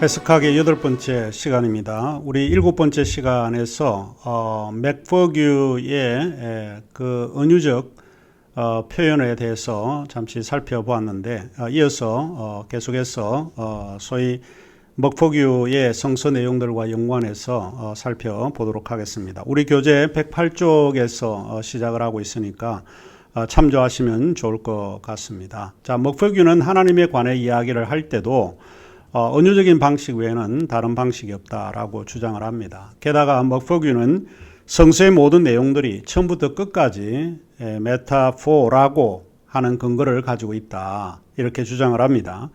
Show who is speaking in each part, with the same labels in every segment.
Speaker 1: 해석학의 8번째 시간입니다. 우리 7번째 시간에서 맥퍼규의 그 은유적 표현에 대해서 잠시 살펴보았는데, 이어서 계속해서 소위 맥퍼규의 성서 내용들과 연관해서 살펴보도록 하겠습니다. 우리 교재 108쪽에서 시작을 하고 있으니까 참조하시면 좋을 것 같습니다. 자, 맥퍼규는 하나님에 관해 이야기를 할 때도 은유적인 방식 외에는 다른 방식이 없다라고 주장을 합니다. 게다가 맥퍼규는 성서의 모든 내용들이 처음부터 끝까지 메타포라고 하는 근거를 가지고 있다, 이렇게 주장을 합니다.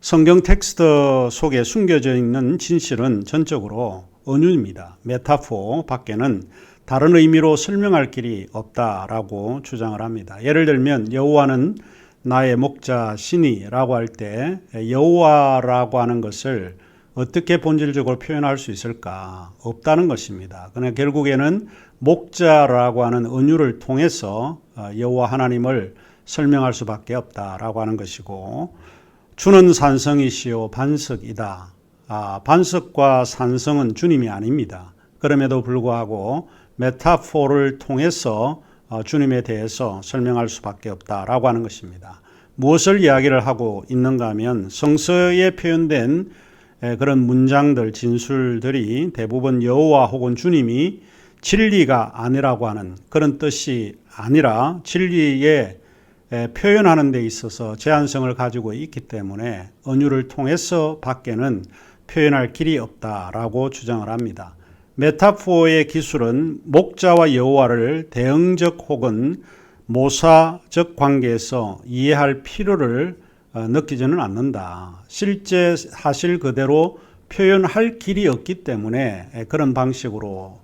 Speaker 1: 성경 텍스트 속에 숨겨져 있는 진실은 전적으로 은유입니다. 메타포 밖에는 다른 의미로 설명할 길이 없다라고 주장을 합니다. 예를 들면 여호와는 나의 목자시니라고 할 때 여호와라고 하는 것을 어떻게 본질적으로 표현할 수 있을까? 없다는 것입니다. 그러나 결국에는 목자라고 하는 은유를 통해서 여호와 하나님을 설명할 수밖에 없다라고 하는 것이고, 주는 산성이시요 반석이다. 반석과 산성은 주님이 아닙니다. 그럼에도 불구하고 메타포를 통해서 주님에 대해서 설명할 수밖에 없다라고 하는 것입니다. 무엇을 이야기를 하고 있는가 하면 성서에 표현된 그런 문장들, 진술들이 대부분 여호와 혹은 주님이 진리가 아니라고 하는 그런 뜻이 아니라 진리에 표현하는 데 있어서 제한성을 가지고 있기 때문에 은유를 통해서 밖에는 표현할 길이 없다라고 주장을 합니다. 메타포의 기술은 목자와 여호와를 대응적 혹은 모사적 관계에서 이해할 필요를 느끼지는 않는다. 실제 사실 그대로 표현할 길이 없기 때문에 그런 방식으로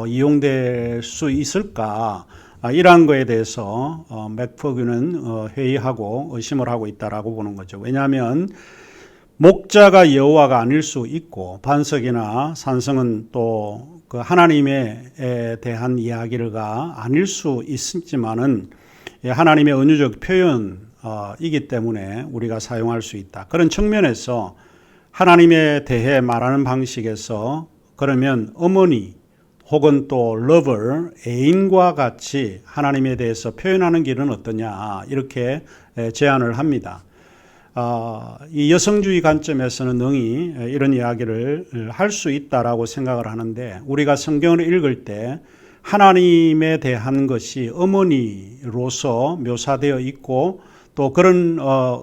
Speaker 1: 이용될 수 있을까? 이러한 거에 대해서 맥퍼규는 회의하고 의심을 하고 있다라고 보는 거죠. 왜냐하면 목자가 여호와가 아닐 수 있고 반석이나 산성은 또 그 하나님에 대한 이야기가 아닐 수 있지만은 하나님의 은유적 표현이기 때문에 우리가 사용할 수 있다. 그런 측면에서 하나님에 대해 말하는 방식에서 그러면 어머니 혹은 또 lover, 애인과 같이 하나님에 대해서 표현하는 길은 어떠냐, 이렇게 제안을 합니다. 이 여성주의 관점에서는 능히 이런 이야기를 할 수 있다라고 생각을 하는데, 우리가 성경을 읽을 때 하나님에 대한 것이 어머니로서 묘사되어 있고 또 그런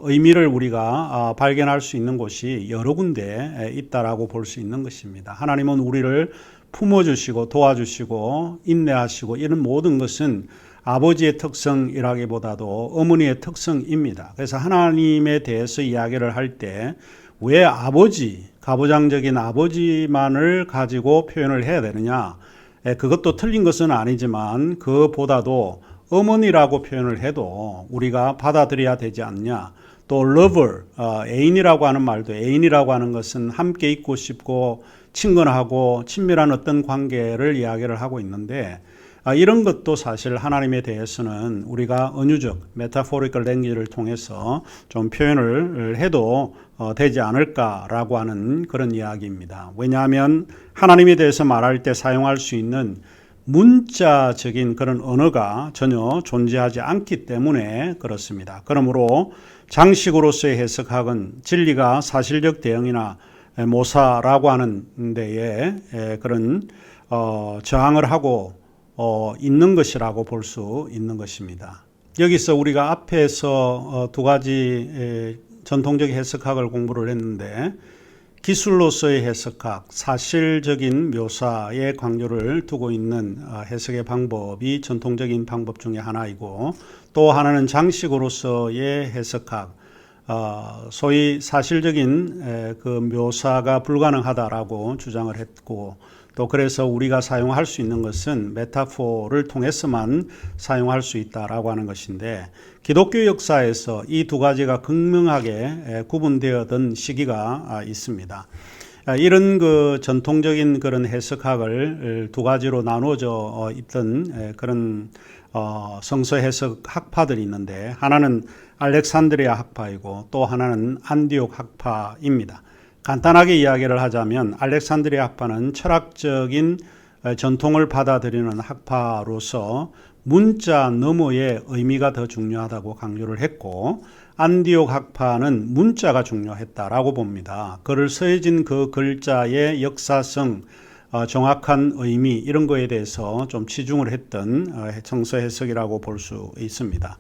Speaker 1: 의미를 우리가 발견할 수 있는 곳이 여러 군데 있다라고 볼 수 있는 것입니다. 하나님은 우리를 품어주시고 도와주시고 인내하시고 이런 모든 것은 아버지의 특성이라기보다도 어머니의 특성입니다. 그래서 하나님에 대해서 이야기를 할 때 왜 아버지, 가부장적인 아버지만을 가지고 표현을 해야 되느냐? 그것도 틀린 것은 아니지만 그보다도 어머니라고 표현을 해도 우리가 받아들여야 되지 않냐? 또 lover, 애인이라고 하는 말도, 애인이라고 하는 것은 함께 있고 싶고 친근하고 친밀한 어떤 관계를 이야기를 하고 있는데, 이런 것도 사실 하나님에 대해서는 우리가 은유적, 메타포리컬 랭귀지를 통해서 좀 표현을 해도 되지 않을까라고 하는 그런 이야기입니다. 왜냐하면 하나님에 대해서 말할 때 사용할 수 있는 문자적인 그런 언어가 전혀 존재하지 않기 때문에 그렇습니다. 그러므로 장식으로서의 해석학은 진리가 사실적 대응이나 모사라고 하는 데에 그런 저항을 하고 있는 것이라고 볼 수 있는 것입니다. 여기서 우리가 앞에서 두 가지 전통적 해석학을 공부를 했는데, 기술로서의 해석학, 사실적인 묘사에 강조를 두고 있는 해석의 방법이 전통적인 방법 중에 하나이고, 또 하나는 장식으로서의 해석학, 소위 사실적인 그 묘사가 불가능하다라고 주장을 했고, 또 그래서 우리가 사용할 수 있는 것은 메타포를 통해서만 사용할 수 있다라고 하는 것인데, 기독교 역사에서 이 두 가지가 극명하게 구분되었던 시기가 있습니다. 이런 그 전통적인 그런 해석학을 두 가지로 나누어져 있던 그런 성서 해석 학파들이 있는데, 하나는 알렉산드리아 학파이고 또 하나는 안디옥 학파입니다. 간단하게 이야기를 하자면 알렉산드리아 학파는 철학적인 전통을 받아들이는 학파로서 문자 너머의 의미가 더 중요하다고 강조를 했고, 안디옥 학파는 문자가 중요했다라고 봅니다. 글을 써진 그 글자의 역사성, 정확한 의미 이런 거에 대해서 좀 치중을 했던 성서 해석이라고 볼 수 있습니다.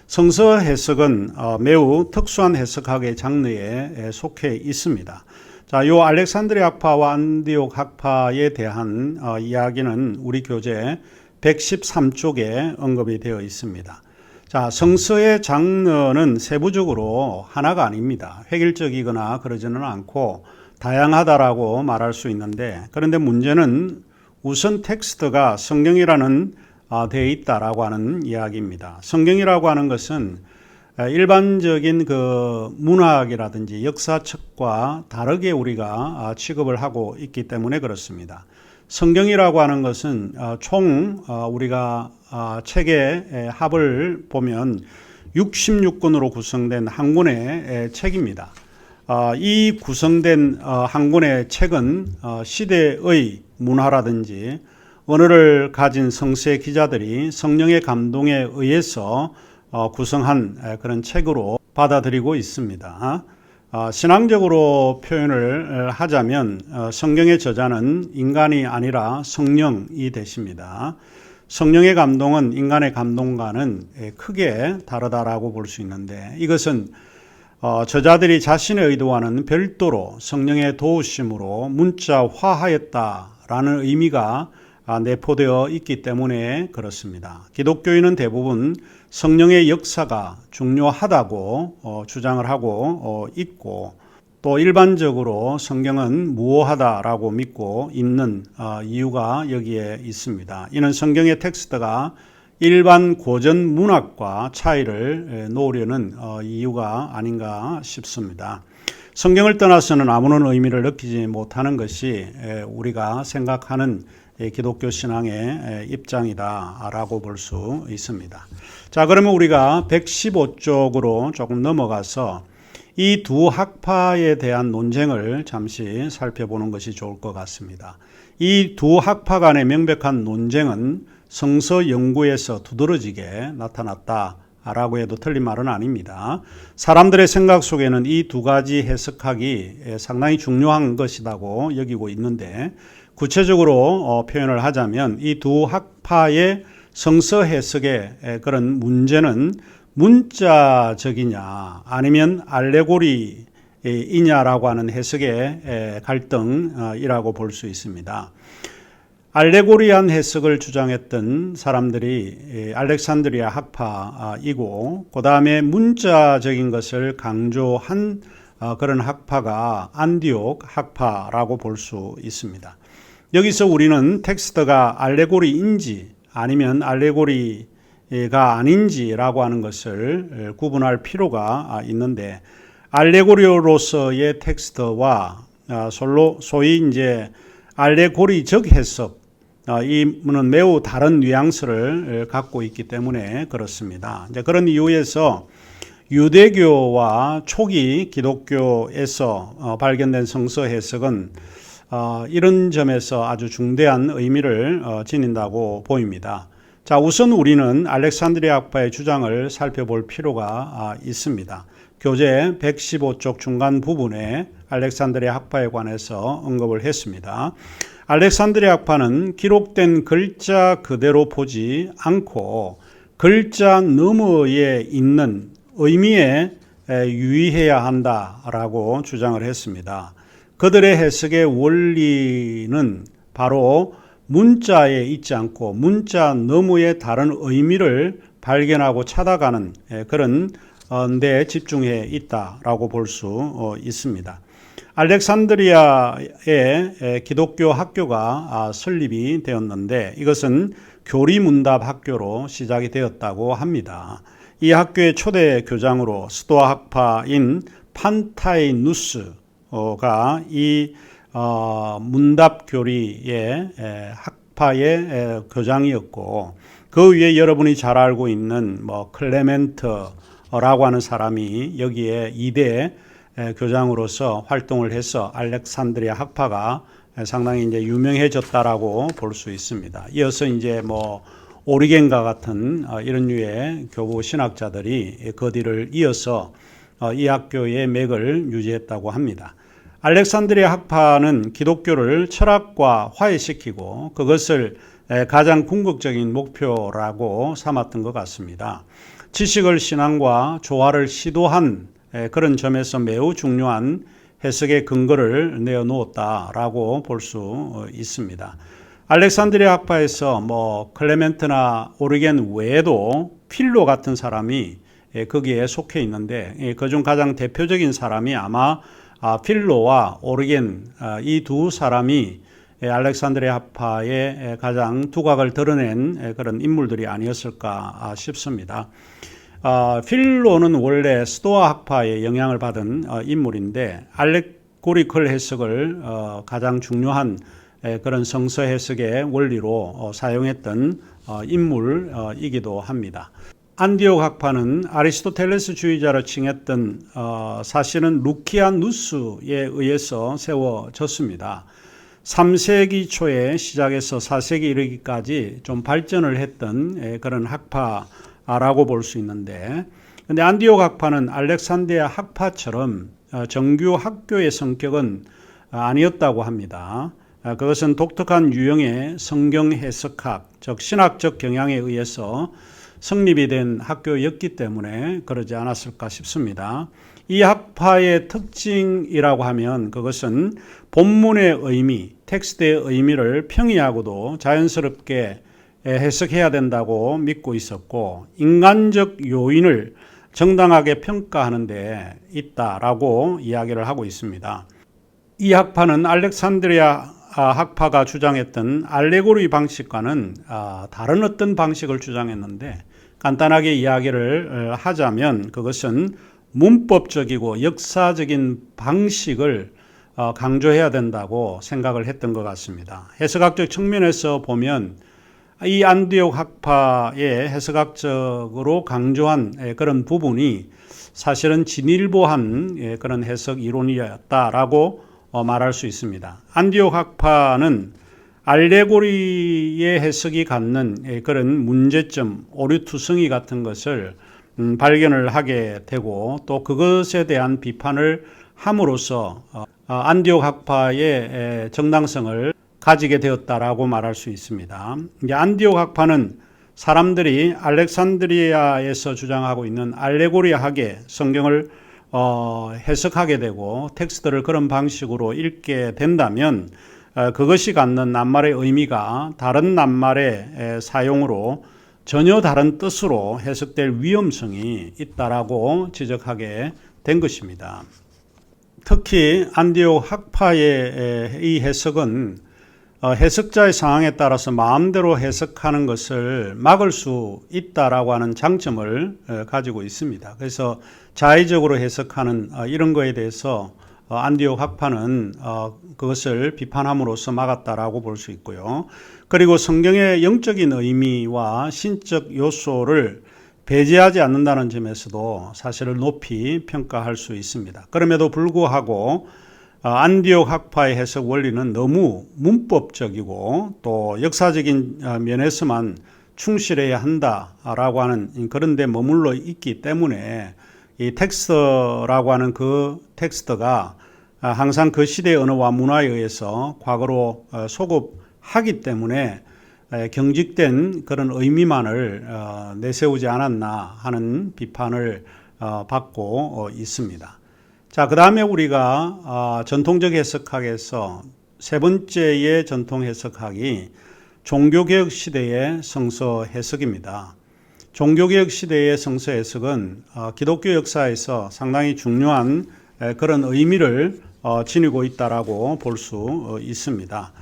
Speaker 1: 성서 해석은 매우 특수한 해석학의 장르에 속해 있습니다. 자, 요 알렉산드리아 학파와 안디옥 학파에 대한 이야기는 우리 교재 113쪽에 언급이 되어 있습니다. 자, 성서의 장르는 세부적으로 하나가 아닙니다. 획일적이거나 그러지는 않고 다양하다라고 말할 수 있는데, 그런데 문제는 우선 텍스트가 성경이라는 되어 있다라고 하는 이야기입니다. 성경이라고 하는 것은 일반적인 그 문학이라든지 역사책과 다르게 우리가 취급을 하고 있기 때문에 그렇습니다. 성경이라고 하는 것은 총 우리가 책의 합을 보면 66권으로 구성된 한 권의 책입니다. 이 구성된 한 권의 책은 시대의 문화라든지 언어를 가진 성서의 기자들이 성령의 감동에 의해서 구성한 그런 책으로 받아들이고 있습니다. 신앙적으로 표현을 하자면 성경의 저자는 인간이 아니라 성령이 되십니다. 성령의 감동은 인간의 감동과는 크게 다르다라고 볼 수 있는데, 이것은 저자들이 자신의 의도와는 별도로 성령의 도우심으로 문자화하였다라는 의미가 내포되어 있기 때문에 그렇습니다. 기독교인은 대부분 성령의 역사가 중요하다고 주장을 하고 있고, 또 일반적으로 성경은 무오하다라고 믿고 있는 이유가 여기에 있습니다. 이는 성경의 텍스트가 일반 고전 문학과 차이를 놓으려는 이유가 아닌가 싶습니다. 성경을 떠나서는 아무런 의미를 느끼지 못하는 것이 우리가 생각하는 기독교 신앙의 입장이다라고 볼 수 있습니다. 자, 그러면 우리가 115쪽으로 조금 넘어가서 이 두 학파에 대한 논쟁을 잠시 살펴보는 것이 좋을 것 같습니다. 이 두 학파 간의 명백한 논쟁은 성서 연구에서 두드러지게 나타났다라고 해도 틀린 말은 아닙니다. 사람들의 생각 속에는 이 두 가지 해석학이 상당히 중요한 것이라고 여기고 있는데, 구체적으로 표현을 하자면 이 두 학파의 성서 해석의 그런 문제는 문자적이냐 아니면 알레고리이냐라고 하는 해석의 갈등이라고 볼 수 있습니다. 알레고리한 해석을 주장했던 사람들이 알렉산드리아 학파이고, 그 다음에 문자적인 것을 강조한 그런 학파가 안디옥 학파라고 볼 수 있습니다. 여기서 우리는 텍스트가 알레고리인지 아니면 알레고리가 아닌지라고 하는 것을 구분할 필요가 있는데, 알레고리로서의 텍스트와 소위 이제 알레고리적 해석, 이는 매우 다른 뉘앙스를 갖고 있기 때문에 그렇습니다. 이제 그런 이유에서 유대교와 초기 기독교에서 발견된 성서 해석은 이런 점에서 아주 중대한 의미를 지닌다고 보입니다. 자, 우선 우리는 알렉산드리아 학파의 주장을 살펴볼 필요가 있습니다. 교재 115쪽 중간 부분에 알렉산드리아 학파에 관해서 언급을 했습니다. 알렉산드리아 학파는 기록된 글자 그대로 보지 않고 글자 너머에 있는 의미에 유의해야 한다라고 주장을 했습니다. 그들의 해석의 원리는 바로 문자에 있지 않고 문자 너머의 다른 의미를 발견하고 찾아가는 그런 데 집중해 있다라고 볼 수 있습니다. 알렉산드리아의 기독교 학교가 설립이 되었는데, 이것은 교리문답 학교로 시작이 되었다고 합니다. 이 학교의 초대 교장으로 스토아 학파인 판타이누스가 이 문답 교리의 학파의 교장이었고, 그 위에 여러분이 잘 알고 있는 클레멘트라고 하는 사람이 여기에 2대 교장으로서 활동을 해서 알렉산드리아 학파가 상당히 이제 유명해졌다라고 볼 수 있습니다. 이어서 이제 뭐 오리겐과 같은 이런 류의 교부 신학자들이 그 뒤를 이어서 이 학교의 맥을 유지했다고 합니다. 알렉산드리아 학파는 기독교를 철학과 화해시키고 그것을 가장 궁극적인 목표라고 삼았던 것 같습니다. 지식을 신앙과 조화를 시도한 그런 점에서 매우 중요한 해석의 근거를 내어놓았다라고 볼 수 있습니다. 알렉산드리아 학파에서 뭐 클레멘트나 오리겐 외에도 필로 같은 사람이 거기에 속해 있는데 그중 가장 대표적인 사람이 아마 필로와 오리겐 이 두 사람이 알렉산드리아 학파의 가장 두각을 드러낸 그런 인물들이 아니었을까 싶습니다. 필로는 원래 스토아 학파의 영향을 받은 인물인데 알레고리컬 해석을 가장 중요한 그런 성서 해석의 원리로 사용했던 인물이기도 합니다. 안디옥 학파는 아리스토텔레스주의자로 칭했던 사실은 루키아누스에 의해서 세워졌습니다. 3세기 초에 시작해서 4세기 이르기까지 좀 발전을 했던 그런 학파라고 볼 수 있는데, 근데 안디옥 학파는 알렉산드리아 학파처럼 정규 학교의 성격은 아니었다고 합니다. 그것은 독특한 유형의 성경 해석학, 즉 신학적 경향에 의해서 성립이 된 학교였기 때문에 그러지 않았을까 싶습니다. 이 학파의 특징이라고 하면 그것은 본문의 의미, 텍스트의 의미를 평이하고도 자연스럽게 해석해야 된다고 믿고 있었고 인간적 요인을 정당하게 평가하는 데 있다라고 이야기를 하고 있습니다. 이 학파는 알렉산드리아 학파가 주장했던 알레고리 방식과는 다른 어떤 방식을 주장했는데 간단하게 이야기를 하자면 그것은 문법적이고 역사적인 방식을 강조해야 된다고 생각을 했던 것 같습니다. 해석학적 측면에서 보면 이 안디옥 학파의 해석학적으로 강조한 그런 부분이 사실은 진일보한 그런 해석 이론이었다라고 말할 수 있습니다. 안디옥 학파는 알레고리의 해석이 갖는 그런 문제점, 오류투성이 같은 것을 발견을 하게 되고 또 그것에 대한 비판을 함으로써 안디옥 학파의 정당성을 가지게 되었다라고 말할 수 있습니다. 이제 안디옥 학파는 사람들이 알렉산드리아에서 주장하고 있는 알레고리학의 성경을 해석하게 되고 텍스트를 그런 방식으로 읽게 된다면 그것이 갖는 낱말의 의미가 다른 낱말의 사용으로 전혀 다른 뜻으로 해석될 위험성이 있다라고 지적하게 된 것입니다. 특히 안디옥 학파의 이 해석은 해석자의 상황에 따라서 마음대로 해석하는 것을 막을 수 있다라고 하는 장점을 가지고 있습니다. 그래서 자의적으로 해석하는 이런 거에 대해서 안디옥 학파는 그것을 비판함으로써 막았다라고 볼 수 있고요. 그리고 성경의 영적인 의미와 신적 요소를 배제하지 않는다는 점에서도 사실을 높이 평가할 수 있습니다. 그럼에도 불구하고 안디옥 학파의 해석 원리는 너무 문법적이고 또 역사적인 면에서만 충실해야 한다라고 하는 그런 데 머물러 있기 때문에 이 텍스트라고 하는 그 텍스트가 항상 그 시대의 언어와 문화에 의해서 과거로 소급하기 때문에 경직된 그런 의미만을 내세우지 않았나 하는 비판을 받고 있습니다. 자, 그 다음에 우리가 전통적 해석학에서 세 번째의 전통 해석학이 종교개혁 시대의 성서 해석입니다. 종교개혁 시대의 성서 해석은 기독교 역사에서 상당히 중요한 그런 의미를 지니고 있다라고 볼 수 있습니다.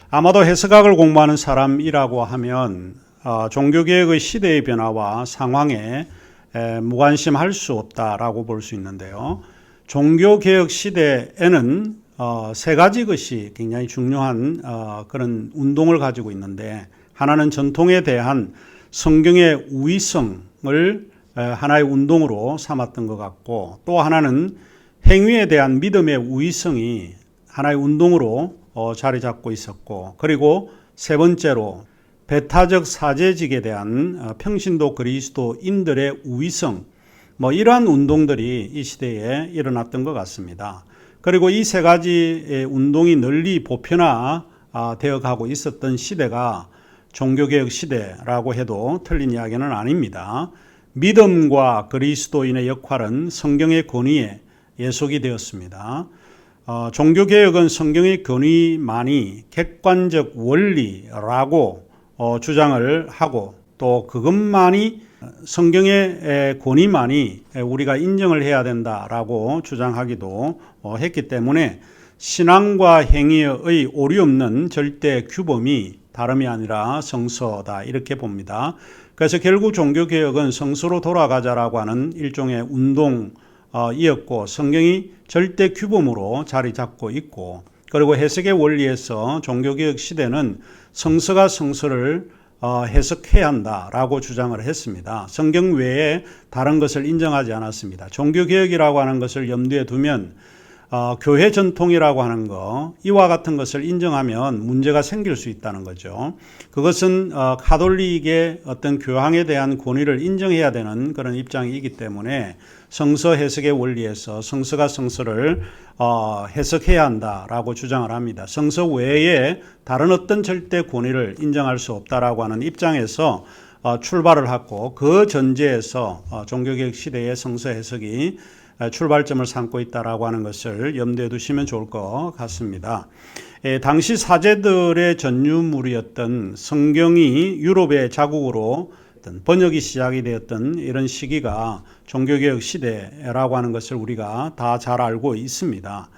Speaker 1: 아마도 해석학을 공부하는 사람이라고 하면 종교개혁의 시대의 변화와 상황에 무관심할 수 없다라고 볼 수 있는데요. 종교개혁 시대에는 세 가지 것이 굉장히 중요한 그런 운동을 가지고 있는데 하나는 전통에 대한 성경의 우위성을 하나의 운동으로 삼았던 것 같고 또 하나는 행위에 대한 믿음의 우위성이 하나의 운동으로 자리 잡고 있었고, 그리고 세 번째로 배타적 사제직에 대한 평신도 그리스도인들의 우위성, 이러한 운동들이 이 시대에 일어났던 것 같습니다. 그리고 이 세 가지의 운동이 널리 보편화되어 가고 있었던 시대가 종교개혁 시대라고 해도 틀린 이야기는 아닙니다. 믿음과 그리스도인의 역할은 성경의 권위에 예속이 되었습니다. 종교개혁은 성경의 권위만이 객관적 원리라고 주장을 하고, 또 그것만이 성경의 권위만이 우리가 인정을 해야 된다라고 주장하기도 했기 때문에 신앙과 행위의 오류 없는 절대 규범이 다름이 아니라 성서다, 이렇게 봅니다. 그래서 결국 종교개혁은 성서로 돌아가자라고 하는 일종의 운동이었고, 성경이 절대 규범으로 자리 잡고 있고, 그리고 해석의 원리에서 종교개혁 시대는 성서가 성서를 해석해야 한다라고 주장을 했습니다. 성경 외에 다른 것을 인정하지 않았습니다. 종교개혁이라고 하는 것을 염두에 두면 교회 전통이라고 하는 거, 이와 같은 것을 인정하면 문제가 생길 수 있다는 거죠. 그것은 가톨릭의 어떤 교황에 대한 권위를 인정해야 되는 그런 입장이기 때문에 성서 해석의 원리에서 성서가 성서를 해석해야 한다라고 주장을 합니다. 성서 외에 다른 어떤 절대 권위를 인정할 수 없다라고 하는 입장에서 출발을 하고, 그 전제에서 종교개혁 시대의 성서 해석이 출발점을 삼고 있다라고 하는 것을 염두에 두시면 좋을 것 같습니다. 당시 사제들의 전유물이었던 성경이 유럽의 자국으로 번역이 시작이 되었던 이런 시기가 종교개혁 시대라고 하는 것을 우리가 다 잘 알고 있습니다.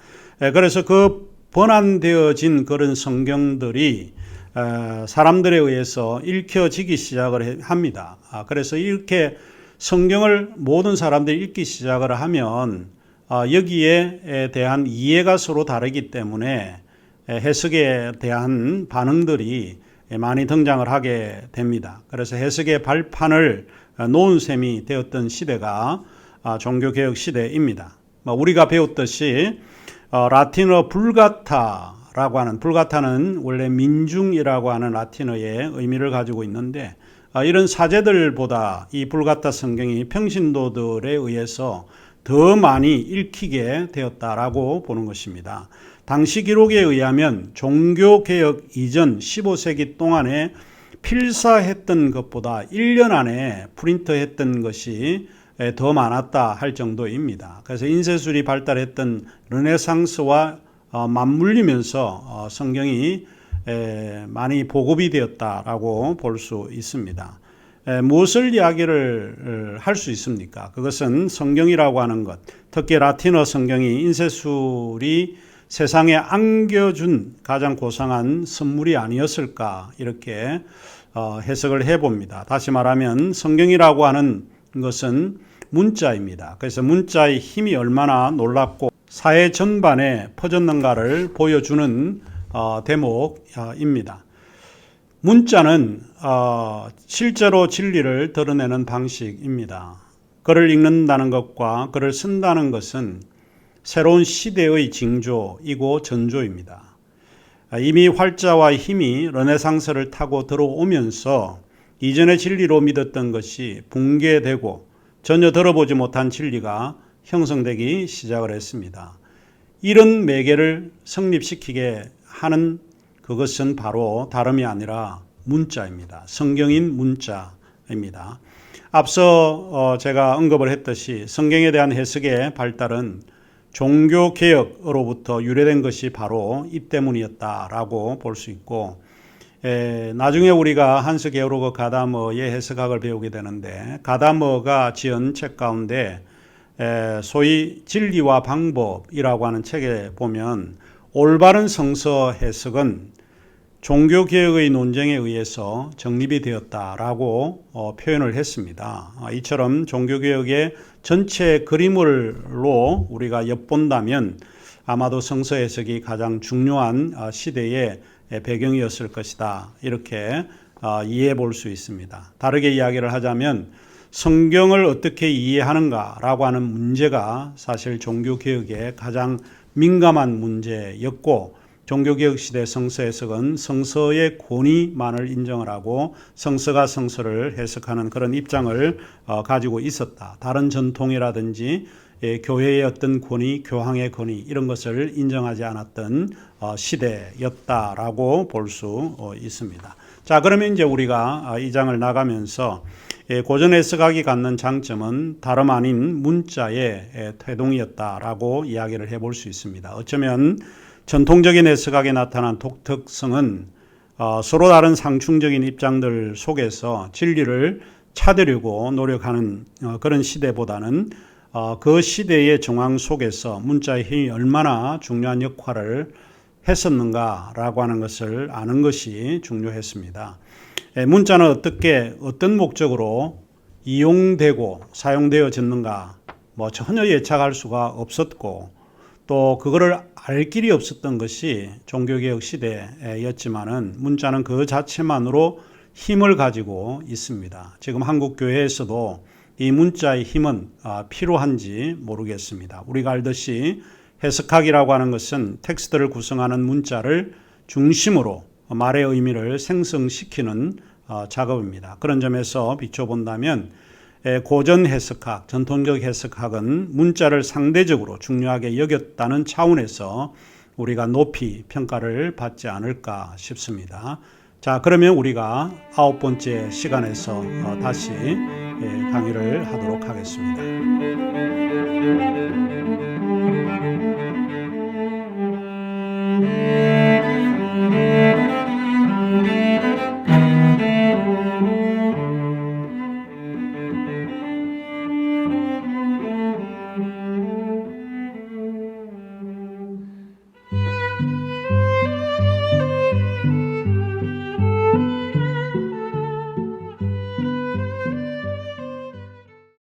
Speaker 1: 그래서 그 번안되어진 그런 성경들이 사람들에 의해서 읽혀지기 시작을 합니다. 그래서 이렇게 성경을 모든 사람들이 읽기 시작을 하면 여기에 대한 이해가 서로 다르기 때문에 해석에 대한 반응들이 많이 등장을 하게 됩니다. 그래서 해석의 발판을 놓은 셈이 되었던 시대가 종교개혁 시대입니다. 우리가 배웠듯이 라틴어 불가타라고 하는, 불가타는 원래 민중이라고 하는 라틴어의 의미를 가지고 있는데, 이런 사제들보다 이 불가타 성경이 평신도들에 의해서 더 많이 읽히게 되었다라고 보는 것입니다. 당시 기록에 의하면 종교개혁 이전 15세기 동안에 필사했던 것보다 1년 안에 프린트했던 것이 더 많았다 할 정도입니다. 그래서 인쇄술이 발달했던 르네상스와 맞물리면서 성경이 많이 보급이 되었다라고 볼 수 있습니다. 무엇을 이야기를 할 수 있습니까? 그것은 성경이라고 하는 것, 특히 라틴어 성경이 인쇄술이 세상에 안겨준 가장 고상한 선물이 아니었을까, 이렇게 해석을 해봅니다. 다시 말하면 성경이라고 하는 것은 문자입니다. 그래서 문자의 힘이 얼마나 놀랍고 사회 전반에 퍼졌는가를 보여주는 대목입니다. 문자는 실제로 진리를 드러내는 방식입니다. 글을 읽는다는 것과 글을 쓴다는 것은 새로운 시대의 징조이고 전조입니다. 이미 활자와 힘이 르네상스를 타고 들어오면서 이전의 진리로 믿었던 것이 붕괴되고 전혀 들어보지 못한 진리가 형성되기 시작을 했습니다. 이런 매개를 성립시키게 하는 그것은 바로 다름이 아니라 문자입니다. 성경인 문자입니다. 앞서 제가 언급을 했듯이 성경에 대한 해석의 발달은 종교개혁으로부터 유래된 것이 바로 이 때문이었다라고 볼 수 있고, 나중에 우리가 한스 게오르그 가다머의 해석학을 배우게 되는데, 가다머가 지은 책 가운데 소위 진리와 방법이라고 하는 책에 보면 올바른 성서 해석은 종교개혁의 논쟁에 의해서 정립이 되었다라고 표현을 했습니다. 이처럼 종교개혁의 전체 그림으로 우리가 엿본다면 아마도 성서 해석이 가장 중요한 시대의 배경이었을 것이다, 이렇게 이해해 볼 수 있습니다. 다르게 이야기를 하자면 성경을 어떻게 이해하는가라고 하는 문제가 사실 종교개혁의 가장 민감한 문제였고, 종교개혁 시대 성서 해석은 성서의 권위만을 인정을 하고 성서가 성서를 해석하는 그런 입장을 가지고 있었다. 다른 전통이라든지 교회의 어떤 권위, 교황의 권위 이런 것을 인정하지 않았던 시대였다라고 볼 수 있습니다. 자, 그러면 이제 우리가 이 장을 나가면서 고전 해석학이 갖는 장점은 다름 아닌 문자의 태동이었다라고 이야기를 해볼 수 있습니다. 어쩌면 전통적인 해석학에 나타난 독특성은 서로 다른 상충적인 입장들 속에서 진리를 찾으려고 노력하는 그런 시대보다는 그 시대의 정황 속에서 문자의 힘이 얼마나 중요한 역할을 했었는가라고 하는 것을 아는 것이 중요했습니다. 문자는 어떤 목적으로 이용되고 사용되어졌는가 전혀 예측할 수가 없었고, 또 그거를 알 길이 없었던 것이 종교개혁 시대였지만은 문자는 그 자체만으로 힘을 가지고 있습니다. 지금 한국 교회에서도 이 문자의 힘은 필요한지 모르겠습니다. 우리가 알듯이 해석학이라고 하는 것은 텍스트를 구성하는 문자를 중심으로 말의 의미를 생성시키는 작업입니다. 그런 점에서 비춰본다면 고전 해석학, 전통적 해석학은 문자를 상대적으로 중요하게 여겼다는 차원에서 우리가 높이 평가를 받지 않을까 싶습니다. 자, 그러면 우리가 9번째 시간에서 다시 강의를 하도록 하겠습니다.